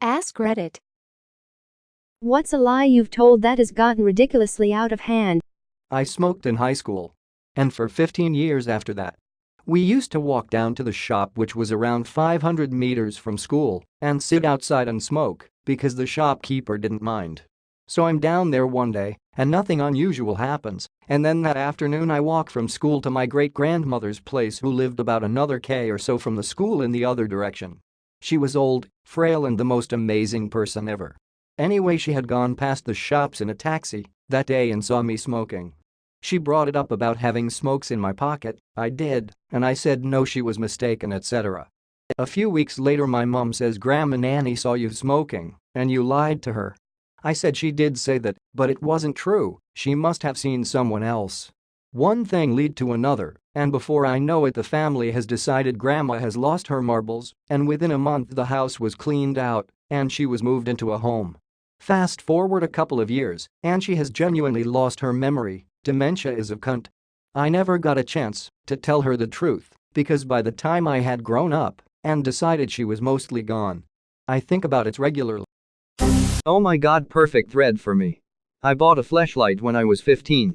Ask Reddit. What's a lie you've told that has gotten ridiculously out of hand? I smoked in high school. And for 15 years after that. We used to walk down to the shop, which was around 500 meters from school, and sit outside and smoke because the shopkeeper didn't mind. So I'm down there one day and nothing unusual happens, and then that afternoon I walk from school to my great-grandmother's place, who lived about another K or so from the school in the other direction. She was old, frail, and the most amazing person ever. Anyway, she had gone past the shops in a taxi that day and saw me smoking. She brought it up about having smokes in my pocket. I did, and I said no, she was mistaken, etc. A few weeks later my mom says Grandma Nanny saw you smoking and you lied to her. I said she did say that, but it wasn't true, she must have seen someone else. One thing led to another, and before I know it the family has decided Grandma has lost her marbles, and within a month the house was cleaned out and she was moved into a home. Fast forward a couple of years and she has genuinely lost her memory. Dementia is a cunt. I never got a chance to tell her the truth because by the time I had grown up and decided she was mostly gone. I think about it regularly. Oh my god, perfect thread for me. I bought a fleshlight when I was 15.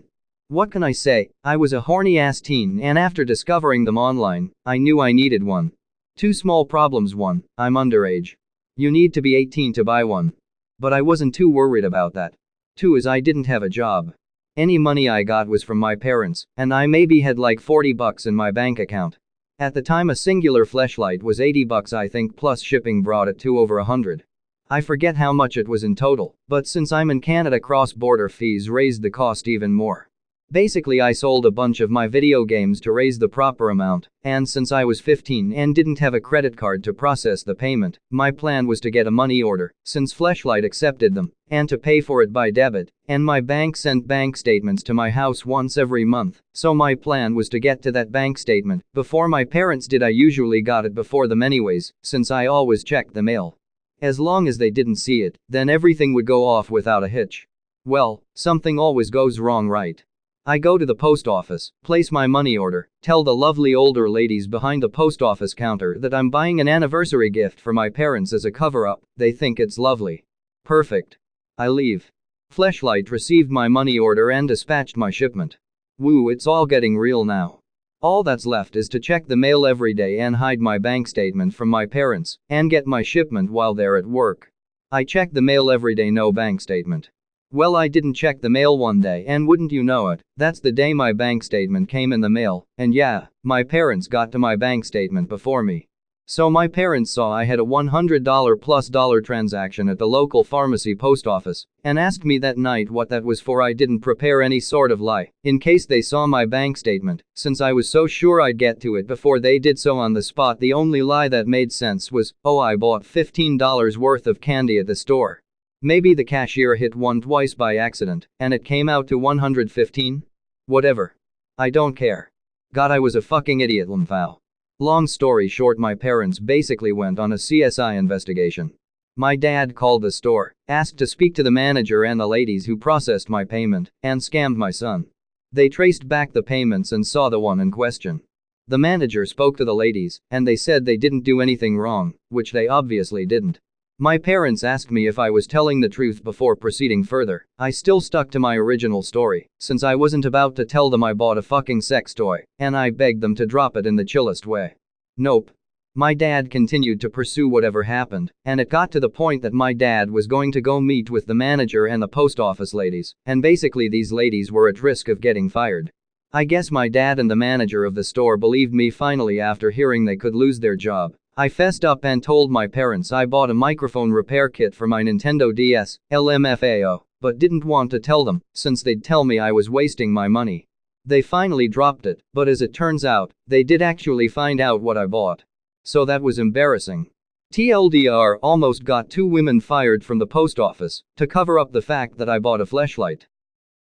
What can I say, I was a horny ass teen, and after discovering them online, I knew I needed one. Two small problems: one, I'm underage. You need to be 18 to buy one. But I wasn't too worried about that. Two is I didn't have a job. Any money I got was from my parents, and I maybe had like $40 in my bank account. At the time a singular fleshlight was $80 I think, plus shipping brought it to over $100. I forget how much it was in total, but since I'm in Canada, cross-border fees raised the cost even more. Basically I sold a bunch of my video games to raise the proper amount, and since I was 15 and didn't have a credit card to process the payment, my plan was to get a money order, since Fleshlight accepted them, and to pay for it by debit, and my bank sent bank statements to my house once every month, so my plan was to get to that bank statement before my parents did. I usually got it before them anyways, since I always checked the mail. As long as they didn't see it, then everything would go off without a hitch. Well, something always goes wrong, right? I go to the post office, place my money order, tell the lovely older ladies behind the post office counter that I'm buying an anniversary gift for my parents as a cover-up. They think it's lovely. Perfect. I leave. Fleshlight received my money order and dispatched my shipment. Woo, it's all getting real now. All that's left is to check the mail every day and hide my bank statement from my parents and get my shipment while they're at work. I check the mail every day, no bank statement. Well, I didn't check the mail one day, and wouldn't you know it, that's the day my bank statement came in the mail, and yeah, my parents got to my bank statement before me. So my parents saw I had a $100 plus dollar transaction at the local pharmacy post office and asked me that night what that was for. I didn't prepare any sort of lie in case they saw my bank statement, since I was so sure I'd get to it before they did. So on the spot the only lie that made sense was, oh, I bought $15 worth of candy at the store. Maybe the cashier hit one twice by accident, and it came out to $115? Whatever. I don't care. God, I was a fucking idiot, Lamfow. Long story short, my parents basically went on a CSI investigation. My dad called the store, asked to speak to the manager and the ladies who processed my payment, and scammed my son. They traced back the payments and saw the one in question. The manager spoke to the ladies, and they said they didn't do anything wrong, which they obviously didn't. My parents asked me if I was telling the truth before proceeding further. I still stuck to my original story, since I wasn't about to tell them I bought a fucking sex toy, and I begged them to drop it in the chillest way. Nope. My dad continued to pursue whatever happened, and it got to the point that my dad was going to go meet with the manager and the post office ladies, and basically these ladies were at risk of getting fired. I guess my dad and the manager of the store believed me finally after hearing they could lose their job. I fessed up and told my parents I bought a microphone repair kit for my Nintendo DS, LMFAO, but didn't want to tell them, since they'd tell me I was wasting my money. They finally dropped it, but as it turns out, they did actually find out what I bought. So that was embarrassing. TLDR, almost got 2 women fired from the post office to cover up the fact that I bought a fleshlight.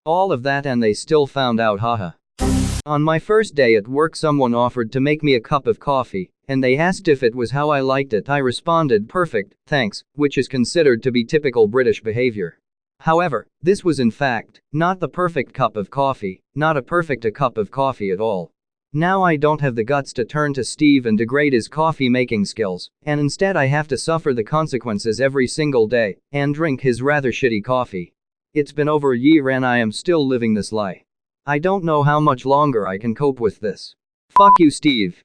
All of that and they still found out, haha. On my first day at work, someone offered to make me a cup of coffee, and they asked if it was how I liked it. I responded, perfect, thanks, which is considered to be typical British behavior. However, this was in fact not the perfect cup of coffee, not a perfect cup of coffee at all. Now I don't have the guts to turn to Steve and degrade his coffee making skills, and instead I have to suffer the consequences every single day and drink his rather shitty coffee. It's been over a year and I am still living this lie. I don't know how much longer I can cope with this. Fuck you, Steve.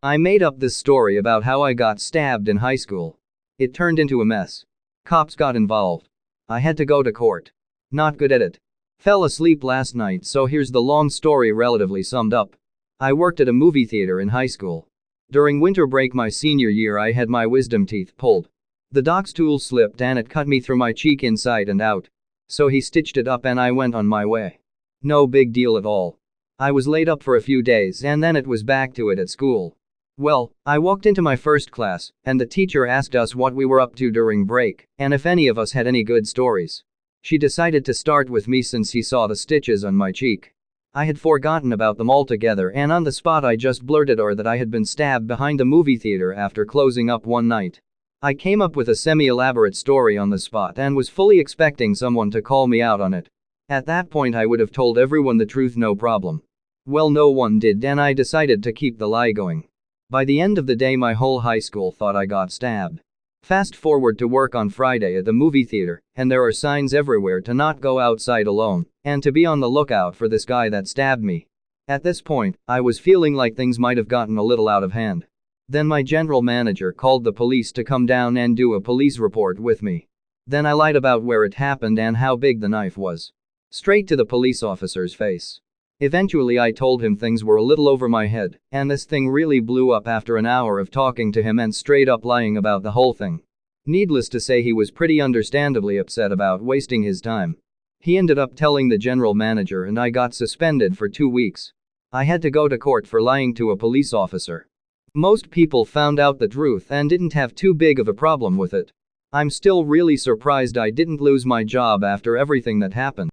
I made up this story about how I got stabbed in high school. It turned into a mess. Cops got involved. I had to go to court. Not good at it. Fell asleep last night, so here's the long story relatively summed up. I worked at a movie theater in high school. During winter break my senior year I had my wisdom teeth pulled. The doc's tool slipped and it cut me through my cheek inside and out. So he stitched it up and I went on my way. No big deal at all. I was laid up for a few days and then it was back to it at school. Well, I walked into my first class, and the teacher asked us what we were up to during break, and if any of us had any good stories. She decided to start with me since he saw the stitches on my cheek. I had forgotten about them altogether and on the spot I just blurted out that I had been stabbed behind the movie theater after closing up one night. I came up with a semi-elaborate story on the spot and was fully expecting someone to call me out on it. At that point I would have told everyone the truth no problem. Well, no one did and I decided to keep the lie going. By the end of the day my whole high school thought I got stabbed. Fast forward to work on Friday at the movie theater, and there are signs everywhere to not go outside alone, and to be on the lookout for this guy that stabbed me. At this point, I was feeling like things might have gotten a little out of hand. Then my general manager called the police to come down and do a police report with me. Then I lied about where it happened and how big the knife was. Straight to the police officer's face. Eventually I told him things were a little over my head, and this thing really blew up after an hour of talking to him and straight up lying about the whole thing. Needless to say he was pretty understandably upset about wasting his time. He ended up telling the general manager and I got suspended for 2 weeks. I had to go to court for lying to a police officer. Most people found out the truth and didn't have too big of a problem with it. I'm still really surprised I didn't lose my job after everything that happened.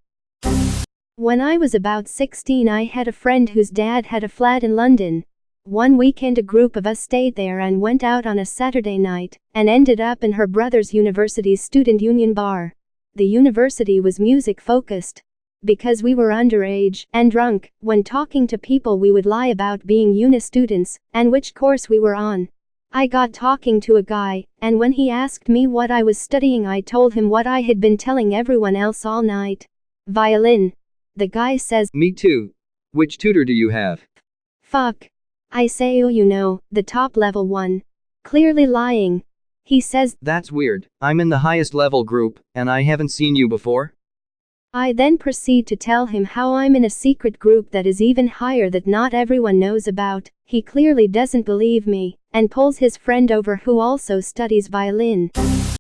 When I was about 16, I had a friend whose dad had a flat in London. One weekend a group of us stayed there and went out on a Saturday night, and ended up in her brother's university's student union bar. The university was music focused. Because we were underage and drunk, when talking to people we would lie about being uni students and which course we were on. I got talking to a guy, and when he asked me what I was studying I told him what I had been telling everyone else all night. Violin. The guy says, Me too. Which tutor do you have? Fuck. I say, oh, you know, the top level one. Clearly lying. He says, That's weird. I'm in the highest level group, and I haven't seen you before. I then proceed to tell him how I'm in a secret group that is even higher that not everyone knows about. He clearly doesn't believe me, and pulls his friend over who also studies violin.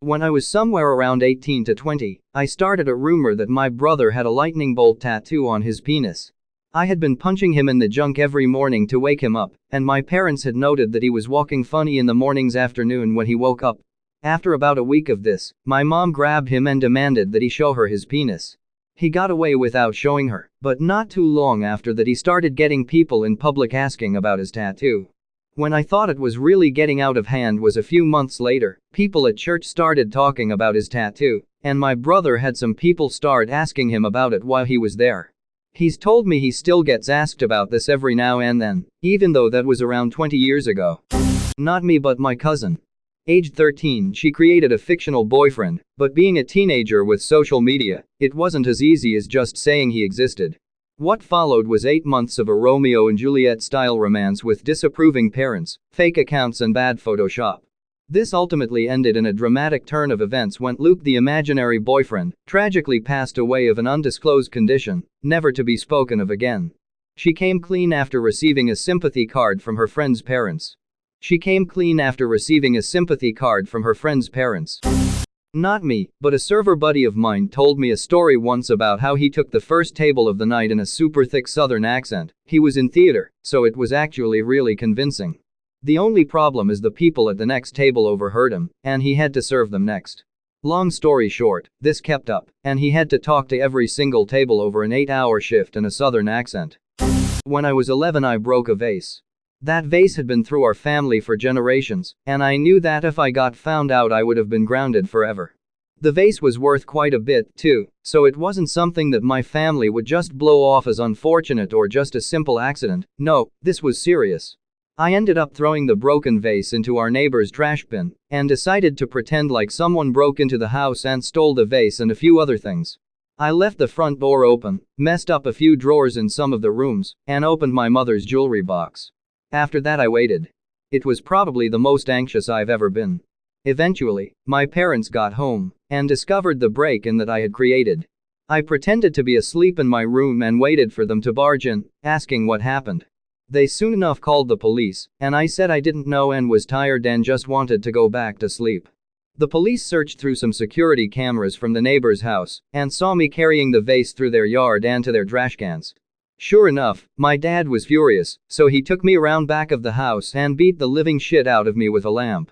When I was somewhere around 18 to 20, I started a rumor that my brother had a lightning bolt tattoo on his penis. I had been punching him in the junk every morning to wake him up, and my parents had noted that he was walking funny in the mornings afternoon when he woke up. After about a week of this, my mom grabbed him and demanded that he show her his penis. He got away without showing her, but not too long after that he started getting people in public asking about his tattoo. When I thought it was really getting out of hand was a few months later. People at church started talking about his tattoo, and my brother had some people start asking him about it while he was there. He's told me he still gets asked about this every now and then, even though that was around 20 years ago. Not me but my cousin. Aged 13, she created a fictional boyfriend, but being a teenager with social media, it wasn't as easy as just saying he existed. What followed was 8 months of a Romeo and Juliet-style romance with disapproving parents, fake accounts and bad Photoshop. This ultimately ended in a dramatic turn of events when Luke, the imaginary boyfriend, tragically passed away of an undisclosed condition, never to be spoken of again. She came clean after receiving a sympathy card from her friend's parents. Not me, but a server buddy of mine told me a story once about how he took the first table of the night in a super thick southern accent. He was in theater, so it was actually really convincing. The only problem is the people at the next table overheard him, and he had to serve them next. Long story short, this kept up, and he had to talk to every single table over an 8-hour shift in a southern accent. When I was 11 I broke a vase. That vase had been through our family for generations, and I knew that if I got found out I would have been grounded forever. The vase was worth quite a bit, too, so it wasn't something that my family would just blow off as unfortunate or just a simple accident. No, this was serious. I ended up throwing the broken vase into our neighbor's trash bin and decided to pretend like someone broke into the house and stole the vase and a few other things. I left the front door open, messed up a few drawers in some of the rooms, and opened my mother's jewelry box. After that, I waited. It was probably the most anxious I've ever been. Eventually, my parents got home and discovered the break-in that I had created. I pretended to be asleep in my room and waited for them to barge in, asking what happened. They soon enough called the police, and I said I didn't know and was tired and just wanted to go back to sleep. The police searched through some security cameras from the neighbor's house and saw me carrying the vase through their yard and to their trash cans. Sure enough, my dad was furious, so he took me around back of the house and beat the living shit out of me with a lamp.